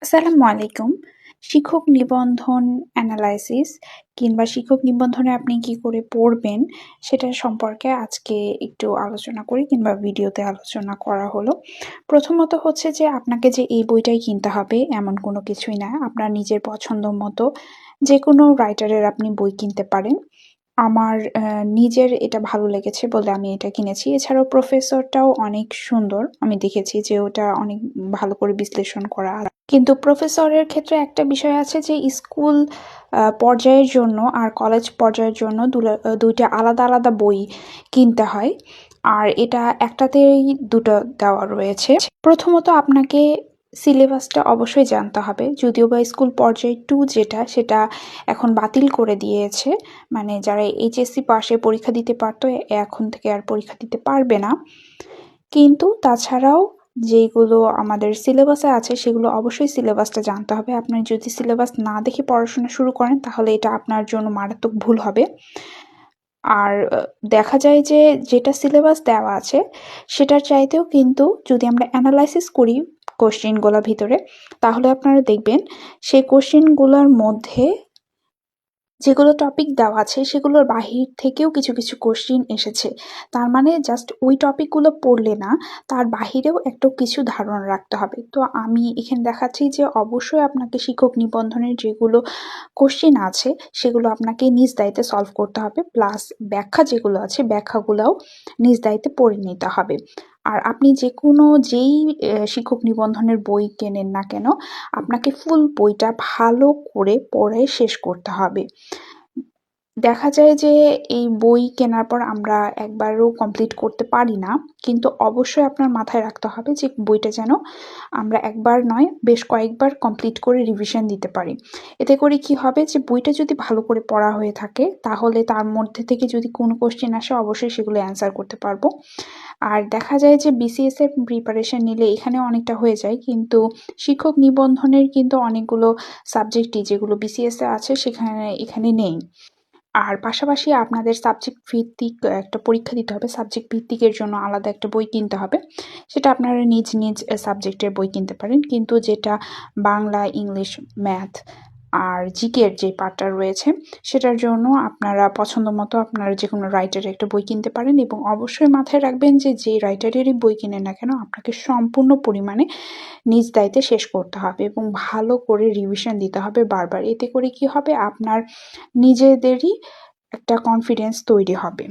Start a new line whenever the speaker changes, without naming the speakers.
আসসালামু আলাইকুম। শিক্ষক নিবন্ধন অ্যানালাইসিস কিংবা শিক্ষক নিবন্ধনে আপনি কি করে পড়বেন সেটা সম্পর্কে আজকে একটু আলোচনা করি কিংবা ভিডিওতে আলোচনা করা হলো। প্রথমত হচ্ছে যে আপনাকে যে এই বইটাই কিনতে হবে এমন কোনো কিছুই না। আপনার নিজের পছন্দ মতো যেকোনো রাইটারের আপনি বই কিনতে পারেন। আমার নিজের এটা ভালো লেগেছে বলে আমি এটা কিনেছি। এছাড়াও প্রফেসরটাও অনেক সুন্দর। আমি দেখেছি যে ওটা অনেক ভালো করে বিশ্লেষণ করা। কিন্তু প্রফেসরের ক্ষেত্রে একটা বিষয় আছে যে স্কুল পর্যায়ের জন্য আর কলেজ পর্যায়ের জন্য ২ টা আলাদা, আলাদা বই কিনতে হয়। আর এটা একটাতেই ২ টো দেওয়া রয়েছে। প্রথমত আপনাকে সিলেবাসটা অবশ্যই জানতে হবে। যদিও বা স্কুল পর্যায়ে 2 যেটা সেটা এখন বাতিল করে দিয়েছে। মানে যারা এইচএসসি পাশে পরীক্ষা দিতে পারতো এখন থেকে আর পরীক্ষা দিতে পারবে না। কিন্তু তাছাড়াও যেইগুলো আমাদের সিলেবাসে আছে সেগুলো অবশ্যই সিলেবাসটা জানতে হবে। আপনি যদি সিলেবাস না দেখে পড়াশোনা শুরু করেন তাহলে এটা আপনার জন্য মারাত্মক ভুল হবে। আর দেখা যায় যে যেটা সিলেবাস দেওয়া আছে সেটার চাইতেও কিন্তু যদি আমরা অ্যানালাইসিস করি কোশ্চেনগুলোর ভিতরে তাহলে আপনারা দেখবেন সেই কোশ্চেনগুলোর মধ্যে যেগুলো টপিক দেওয়া আছে সেগুলোর বাহির থেকেও কিছু কিছু কোশ্চিন এসেছে। তার মানে জাস্ট ওই টপিকগুলো পড়লে না, তার বাহিরেও একটা কিছু ধারণা রাখতে হবে। তো আমি এখানে দেখাচ্ছি যে অবশ্যই আপনাকে শিক্ষক নিবন্ধনের যেগুলো কোশ্চিন আছে সেগুলো আপনাকে নিজ দায়িত্বে সলভ করতে হবে। প্লাস ব্যাখ্যা যেগুলো আছে ব্যাখ্যাগুলোও নিজ দায়িত্বে পড়ে নিতে হবে। আর আপনি যেকোনো যেই শিক্ষক নিবন্ধনের বই কেনেন না কেন, আপনাকে ফুল বইটা ভালো করে পড়ে শেষ করতে হবে। দেখা যায় যে এই বই কেনার পর আমরা একবারও কমপ্লিট করতে পারি না। কিন্তু অবশ্যই আপনার মাথায় রাখতে হবে যে বইটা যেন আমরা একবার নয় বেশ কয়েকবার কমপ্লিট করে রিভিশন দিতে পারি। এতে করে কি হবে যে বইটা যদি ভালো করে পড়া হয়ে থাকে তাহলে তার মধ্যে থেকে যদি কোনো কোশ্চেন আসে অবশ্যই সেগুলো অ্যান্সার করতে পারবো। আর দেখা যায় যে বিসিএস এর প্রিপারেশন নিলে এখানে অনেকটা হয়ে যায়, কিন্তু শিক্ষক নিবন্ধনের কিন্তু অনেকগুলো সাবজেক্টই যেগুলো বিসিএস এ আছে এখানে নেই। আর পাশাপাশি আপনাদের সাবজেক্ট ভিত্তিক একটা পরীক্ষা দিতে হবে। সাবজেক্ট ভিত্তিকের জন্য আলাদা একটা বই কিনতে হবে। সেটা আপনারা নিজ নিজ সাবজেক্টের বই কিনতে পারেন। কিন্তু যেটা বাংলা, ইংলিশ, ম্যাথ আর জিকের যে পার্টটা রয়েছে সেটার জন্য আপনারা পছন্দ মতো আপনারা যেকোনো রাইটারের একটা বই কিনতে পারেন এবং অবশ্যই মাথায় রাখবেন যে যেই রাইটারেরই বই কিনেন না কেন আপনাকে সম্পূর্ণ পরিমাণে নিজ দায়িত্বে শেষ করতে হবে এবং ভালো করে রিভিশন দিতে হবে বারবার। এতে করে কি হবে আপনার নিজেদেরই একটা কনফিডেন্স তৈরি হবে।